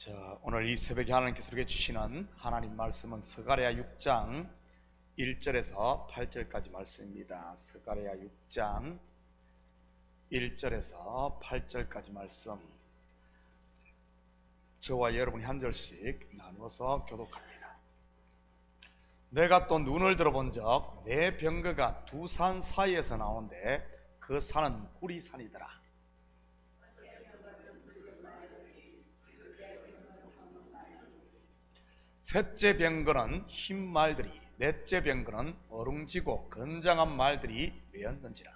자, 오늘 이 새벽에 하나님께서 우리에게 주시는 하나님 말씀은 스가랴 6장 1절에서 8절까지 말씀입니다. 스가랴 6장 1절에서 8절까지 말씀, 저와 여러분이 한 절씩 나누어서 교독합니다. 내가 또 눈을 들어본 적 내 병거가 두 산 사이에서 나오는데 그 산은 구리산이더라. 셋째 병거는 흰 말들이, 넷째 병거는 어룽지고 건장한 말들이 메었는지라.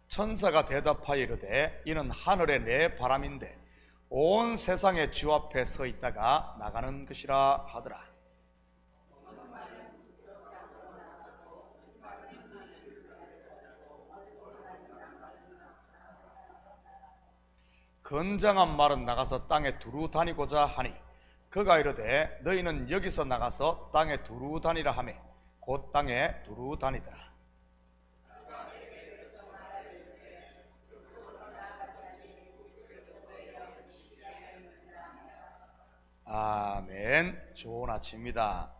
천사가 대답하여 이르되 이는 하늘의 내 바람인데 온 세상의 주 앞에 서 있다가 나가는 것이라 하더라. 건장한 말은 나가서 땅에 두루 다니고자 하니 그가 이르되 너희는 여기서 나가서 땅에 두루 다니라 하매 곧 땅에 두루 다니더라. 아멘. 좋은 아침입니다.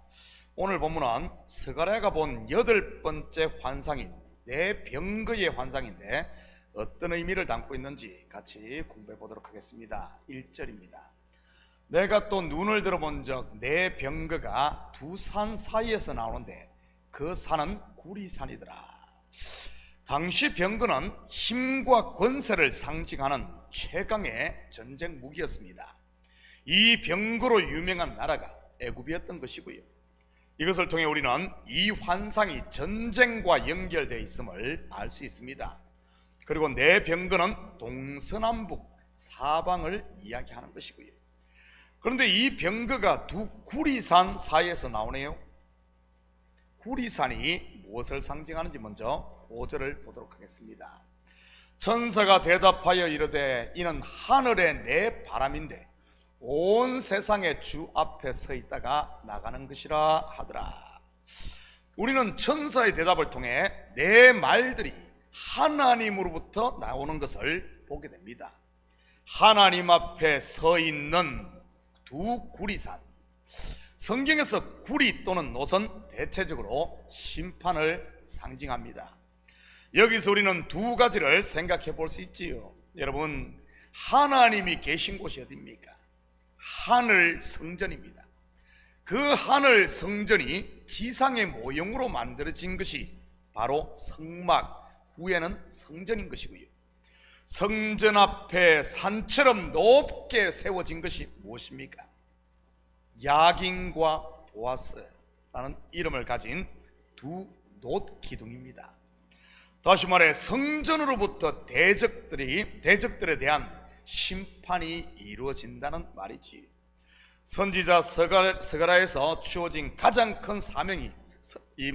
오늘 본문은 스가랴가 본 8번째 환상인 내 병거의 환상인데 어떤 의미를 담고 있는지 같이 공부해 보도록 하겠습니다. 1절입니다. 내가 또 눈을 들어본 적 내 병거가 두 산 사이에서 나오는데 그 산은 구리산이더라. 당시 병거는 힘과 권세를 상징하는 최강의 전쟁 무기였습니다. 이 병거로 유명한 나라가 애굽이었던 것이고요. 이것을 통해 우리는 이 환상이 전쟁과 연결되어 있음을 알 수 있습니다. 그리고 내 병거는 동서남북 사방을 이야기하는 것이고요. 그런데 이 병거가 두 구리산 사이에서 나오네요. 구리산이 무엇을 상징하는지 먼저 5절을 보도록 하겠습니다. 천사가 대답하여 이르되 이는 하늘의 내 바람인데 온 세상의 주 앞에 서 있다가 나가는 것이라 하더라. 우리는 천사의 대답을 통해 내 말들이 하나님으로부터 나오는 것을 보게 됩니다. 하나님 앞에 서 있는 두 구리산, 성경에서 구리 또는 노선 대체적으로 심판을 상징합니다. 여기서 우리는 두 가지를 생각해 볼 수 있지요. 여러분, 하나님이 계신 곳이 어디입니까? 하늘 성전입니다. 그 하늘 성전이 지상의 모형으로 만들어진 것이 바로 성막, 후에는 성전인 것이고요. 성전 앞에 산처럼 높게 세워진 것이 무엇입니까? 야긴과 보아스라는 이름을 가진 두 놋기둥입니다. 다시 말해 성전으로부터 대적들에 대한 심판이 이루어진다는 말이지. 선지자 스가랴에서 주어진 가장 큰 사명이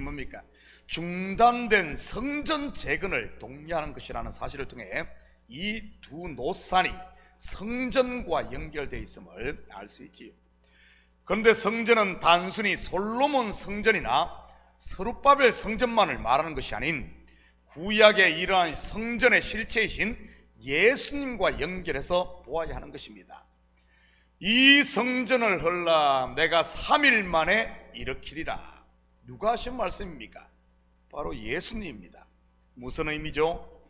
뭡니까? 중단된 성전 재건을 독려하는 것이라는 사실을 통해 이 두 놋산이 성전과 연결되어 있음을 알 수 있지요. 그런데 성전은 단순히 솔로몬 성전이나 스룹바벨 성전만을 말하는 것이 아닌 구약에 이러한 성전의 실체이신 예수님과 연결해서 보아야 하는 것입니다. 이 성전을 헐라 내가 3일 만에 일으키리라. 누가 하신 말씀입니까? 바로 예수님입니다. 무슨 의미죠?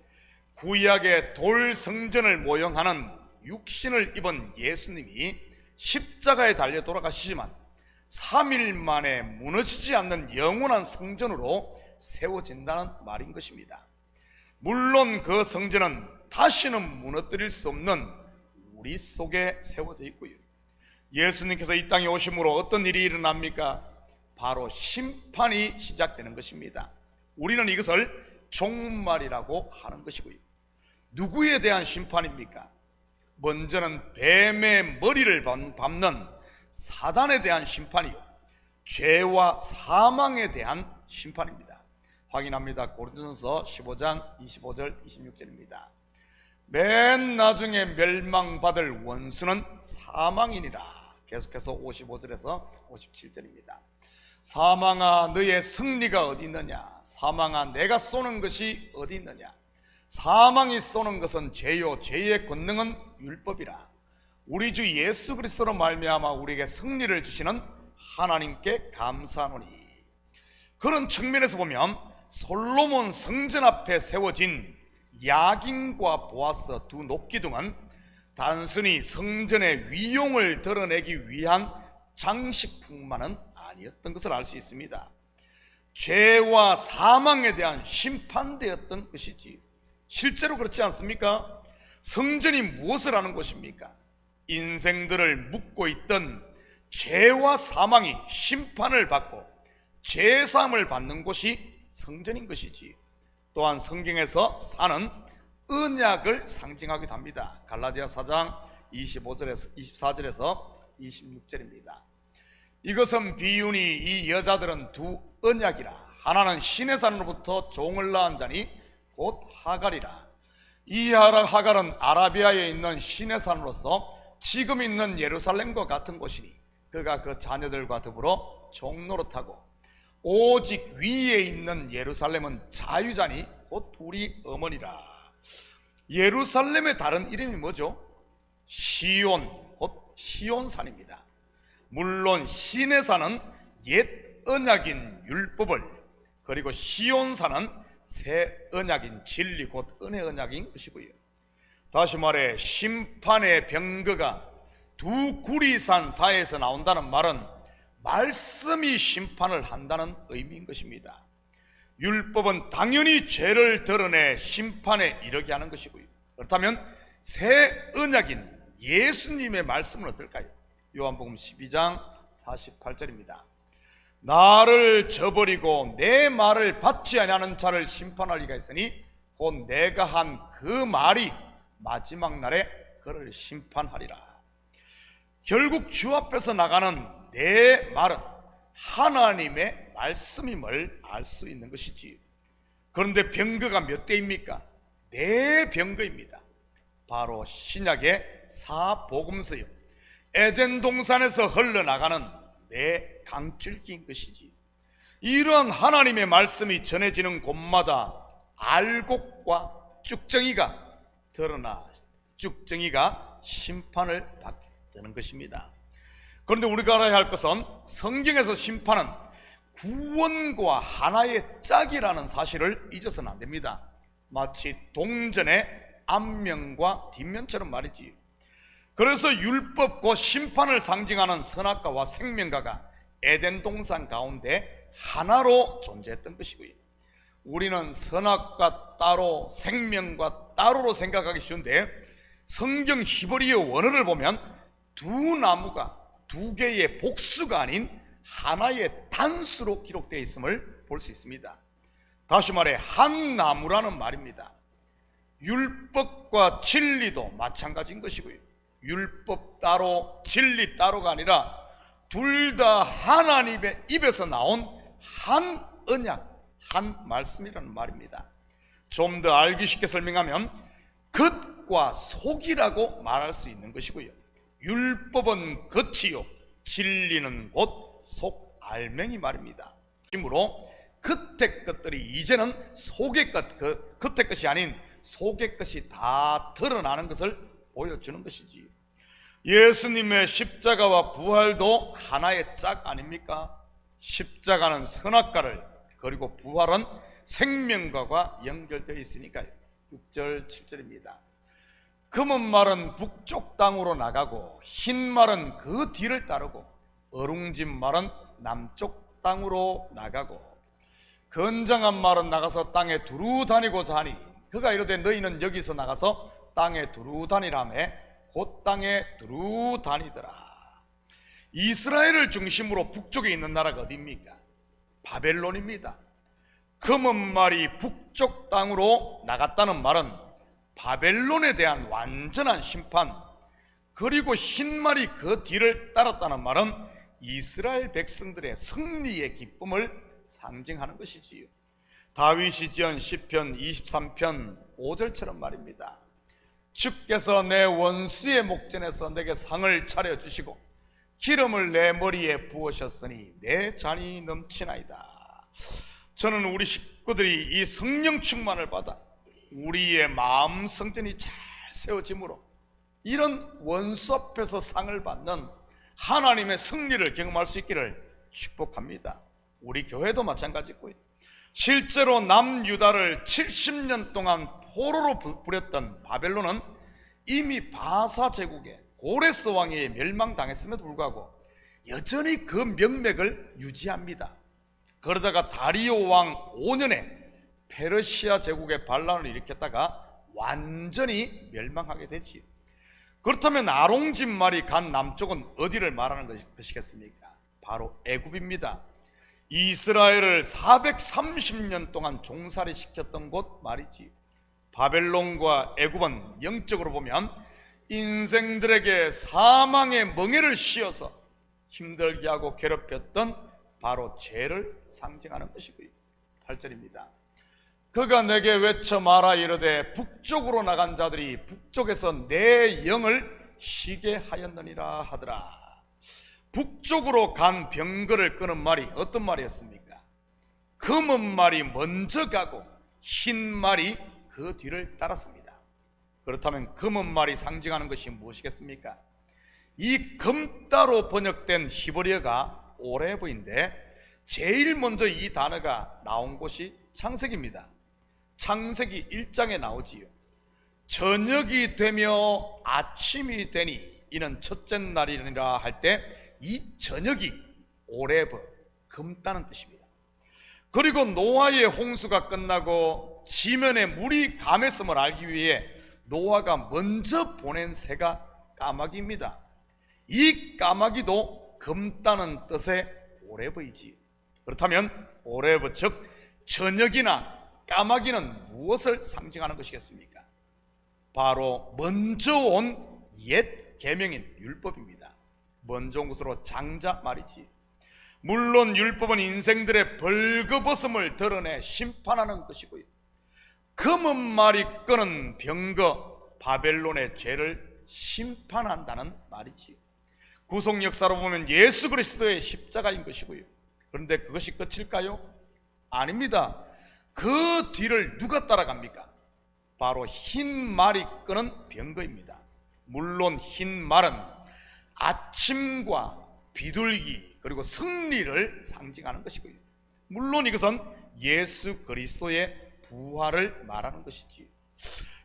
구약의 돌 성전을 모형하는 육신을 입은 예수님이 십자가에 달려 돌아가시지만 3일 만에 무너지지 않는 영원한 성전으로 세워진다는 말인 것입니다. 물론 그 성전은 다시는 무너뜨릴 수 없는 우리 속에 세워져 있고요. 예수님께서 이 땅에 오심으로 어떤 일이 일어납니까? 바로 심판이 시작되는 것입니다. 우리는 이것을 종말이라고 하는 것이고요. 누구에 대한 심판입니까? 먼저는 뱀의 머리를 밟는 사단에 대한 심판이요, 죄와 사망에 대한 심판입니다. 확인합니다. 고린도전서 15장 25절 26절입니다. 맨 나중에 멸망받을 원수는 사망이니라. 계속해서 55절에서 57절입니다. 사망아 너의 승리가 어디 있느냐? 사망아 내가 쏘는 것이 어디 있느냐. 사망이 쏘는 것은 죄요 죄의 권능은 율법이라. 우리 주 예수 그리스도로 말미암아 우리에게 승리를 주시는 하나님께 감사하노니. 그런 측면에서 보면 솔로몬 성전 앞에 세워진 야긴과 보아스 두 녹기둥은 단순히 성전의 위용을 드러내기 위한 장식품만은 아니었던 것을 알 수 있습니다. 죄와 사망에 대한 심판되었던 것이지. 실제로 그렇지 않습니까? 성전이 무엇을 하는 곳입니까? 인생들을 묶고 있던 죄와 사망이 심판을 받고 죄사함을 받는 곳이 성전인 것이지. 또한 성경에서 산은 언약을 상징하기도 합니다. 갈라디아 4장 24절에서 26절입니다. 이것은 비유니 이 여자들은 두 언약이라. 하나는 신의 산으로부터 종을 낳은 자니 곧 하갈이라. 이 하갈은 아라비아에 있는 신의 산으로서 지금 있는 예루살렘과 같은 곳이니 그가 그 자녀들과 더불어 종노릇하고, 오직 위에 있는 예루살렘은 자유자니 곧 우리 어머니라. 예루살렘의 다른 이름이 뭐죠? 시온, 곧 시온산입니다. 물론 신의 산은 옛 언약인 율법을, 그리고 시온산은 새 언약인 진리 곧 은혜 언약인 것이고요. 다시 말해 심판의 병거가 두 구리산 사이에서 나온다는 말은 말씀이 심판을 한다는 의미인 것입니다. 율법은 당연히 죄를 드러내 심판에 이르게 하는 것이고요. 그렇다면 새 언약인 예수님의 말씀은 어떨까요? 요한복음 12장 48절입니다. 나를 저버리고 내 말을 받지 아니하는 자를 심판할 리가 있으니 곧 내가 한 그 말이 마지막 날에 그를 심판하리라. 결국 주 앞에서 나가는 내 말은 하나님의 말씀임을 알 수 있는 것이지. 그런데 병거가 몇 대입니까? 네 병거입니다. 바로 신약의 사복음서요, 에덴 동산에서 흘러나가는 네 강줄기인 것이지. 이러한 하나님의 말씀이 전해지는 곳마다 알곡과 쭉정이가 드러나 쭉정이가 심판을 받게 되는 것입니다. 그런데 우리가 알아야 할 것은 성경에서 심판은 구원과 하나의 짝이라는 사실을 잊어서는 안 됩니다. 마치 동전의 앞면과 뒷면처럼 말이지. 그래서 율법과 심판을 상징하는 선악과와 생명과가 에덴 동산 가운데 하나로 존재했던 것이고요. 우리는 선악과 따로 생명과 따로로 생각하기 쉬운데 성경 히브리어 원어를 보면 두 나무가 두 개의 복수가 아닌 하나의 단수로 기록되어 있음을 볼 수 있습니다. 다시 말해 한 나무라는 말입니다. 율법과 진리도 마찬가지인 것이고요. 율법 따로 진리 따로가 아니라 둘 다 하나님의 입에서 나온 한 언약, 한 말씀이라는 말입니다. 좀 더 알기 쉽게 설명하면 겉과 속이라고 말할 수 있는 것이고요. 율법은 겉이요 진리는 곧 속 알맹이 말입니다. 그러므로 겉의 것들이 이제는 속의 것, 겉의 것이 아닌 속의 것이 다 드러나는 것을 보여주는 것이지. 예수님의 십자가와 부활도 하나의 짝 아닙니까? 십자가는 선악과를, 그리고 부활은 생명과가 연결되어 있으니까요. 6절 7절입니다. 검은 말은 북쪽 땅으로 나가고 흰 말은 그 뒤를 따르고 어룽진 말은 남쪽 땅으로 나가고 건장한 말은 나가서 땅에 두루 다니고자 하니 그가 이르되 너희는 여기서 나가서 땅에 두루 다니라며 곧 땅에 두루 다니더라. 이스라엘을 중심으로 북쪽에 있는 나라가 어디입니까? 바벨론입니다. 검은 말이 북쪽 땅으로 나갔다는 말은 바벨론에 대한 완전한 심판, 그리고 흰 말이 그 뒤를 따랐다는 말은 이스라엘 백성들의 승리의 기쁨을 상징하는 것이지요. 다윗이 지은 시편 23편 5절처럼 말입니다. 주께서 내 원수의 목전에서 내게 상을 차려주시고 기름을 내 머리에 부으셨으니 내 잔이 넘치나이다. 저는 우리 식구들이 이 성령 충만을 받아 우리의 마음 성전이 잘 세워짐으로 이런 원수 앞에서 상을 받는 하나님의 승리를 경험할 수 있기를 축복합니다. 우리 교회도 마찬가지고요. 실제로 남유다를 70년 동안 포로로 부렸던 바벨론은 이미 바사 제국의 고레스 왕에 멸망당했음에도 불구하고 여전히 그 명맥을 유지합니다. 그러다가 다리오 왕 5년에 페르시아 제국의 반란을 일으켰다가 완전히 멸망하게 되지요. 그렇다면 아롱짐말이 간 남쪽은 어디를 말하는 것이겠습니까? 바로 애굽입니다. 이스라엘을 430년 동안 종살이 시켰던 곳 말이지. 바벨론과 애굽은 영적으로 보면 인생들에게 사망의 멍에를 씌워서 힘들게 하고 괴롭혔던 바로 죄를 상징하는 것이고요. 8절입니다. 그가 내게 외쳐 말하 이르되 북쪽으로 나간 자들이 북쪽에서 내 영을 쉬게 하였느니라 하더라. 북쪽으로 간 병거를 끄는 말이 어떤 말이었습니까? 검은 말이 먼저 가고 흰 말이 그 뒤를 따랐습니다. 그렇다면 검은 말이 상징하는 것이 무엇이겠습니까? 이 검따로 번역된 히브리어가 오레브인데 제일 먼저 이 단어가 나온 곳이 창세기입니다. 창세기 1장에 나오지요. 저녁이 되며 아침이 되니 이는 첫째 날이니라 할 때 이 저녁이 오레브, 검다는 뜻입니다. 그리고 노아의 홍수가 끝나고 지면에 물이 감했음을 알기 위해 노아가 먼저 보낸 새가 까마귀입니다. 이 까마귀도 검다는 뜻의 오레브이지. 그렇다면 오레브 즉 저녁이나 까마귀는 무엇을 상징하는 것이겠습니까? 바로 먼저 온 옛 계명인 율법입니다. 먼저 온 것으로 장자 말이지. 물론 율법은 인생들의 벌거벗음을 드러내 심판하는 것이고요. 검은 말이 끄는 병거 바벨론의 죄를 심판한다는 말이지. 구속 역사로 보면 예수 그리스도의 십자가인 것이고요. 그런데 그것이 끝일까요? 아닙니다. 그 뒤를 누가 따라갑니까? 바로 흰 말이 끄는 병거입니다. 물론 흰 말은 아침과 비둘기 그리고 승리를 상징하는 것이고요. 물론 이것은 예수 그리스도의 부활을 말하는 것이지.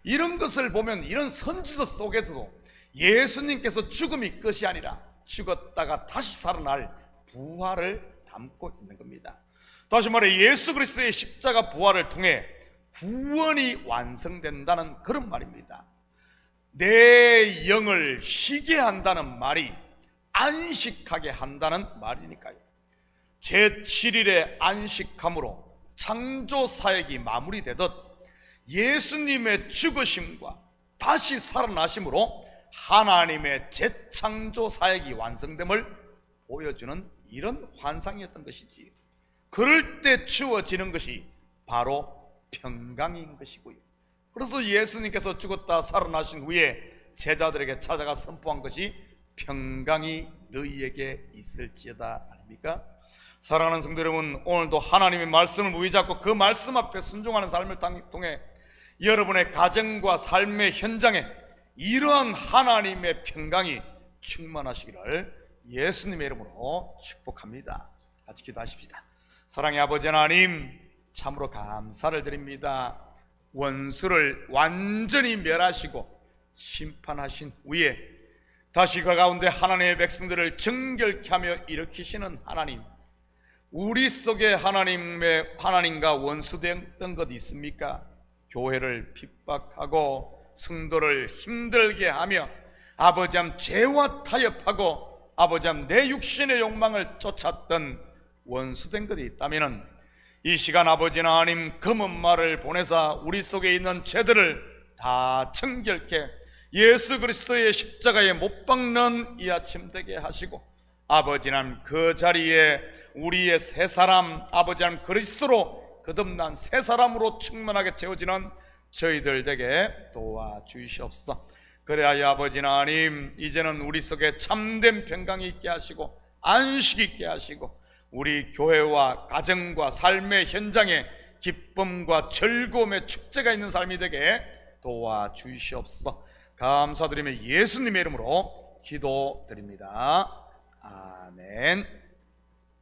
이런 것을 보면 이런 선지서 속에서도 예수님께서 죽음이 끝이 아니라 죽었다가 다시 살아날 부활을 담고 있는 겁니다. 다시 말해 예수 그리스도의 십자가 부활을 통해 구원이 완성된다는 그런 말입니다. 내 영을 쉬게 한다는 말이 안식하게 한다는 말이니까요. 제7일에 안식함으로 창조 사역이 마무리되듯 예수님의 죽으심과 다시 살아나심으로 하나님의 재창조 사역이 완성됨을 보여주는 이런 환상이었던 것이지. 그럴 때 주어지는 것이 바로 평강인 것이고요. 그래서 예수님께서 죽었다 살아나신 후에 제자들에게 찾아가 선포한 것이 평강이 너희에게 있을지어다 아닙니까? 사랑하는 성도 여러분, 오늘도 하나님의 말씀을 무의잡고 그 말씀 앞에 순종하는 삶을 통해 여러분의 가정과 삶의 현장에 이러한 하나님의 평강이 충만하시기를 예수님의 이름으로 축복합니다. 같이 기도하십시다. 사랑의 아버지 하나님, 참으로 감사를 드립니다. 원수를 완전히 멸하시고 심판하신 후에 다시 그 가운데 하나님의 백성들을 정결케 하며 일으키시는 하나님, 우리 속에 하나님과 원수되었던 것 있습니까? 교회를 핍박하고 성도를 힘들게 하며 아버지암 죄와 타협하고 아버지암 내 육신의 욕망을 쫓았던 원수된 것이 있다면 이 시간 아버지 하나님 검은 말을 보내사 우리 속에 있는 죄들을 다 정결케 예수 그리스도의 십자가에 못 박는 이 아침 되게 하시고 아버지 하나님 그 자리에 우리의 새 사람 아버지 하나님 그리스도로 거듭난 새 사람으로 충만하게 채워지는 저희들 되게 도와주시옵소서. 그래야 아버지 하나님 이제는 우리 속에 참된 평강이 있게 하시고 안식이 있게 하시고 우리 교회와 가정과 삶의 현장에 기쁨과 즐거움의 축제가 있는 삶이 되게 도와주시옵소서. 감사드리며 예수님의 이름으로 기도드립니다. 아멘.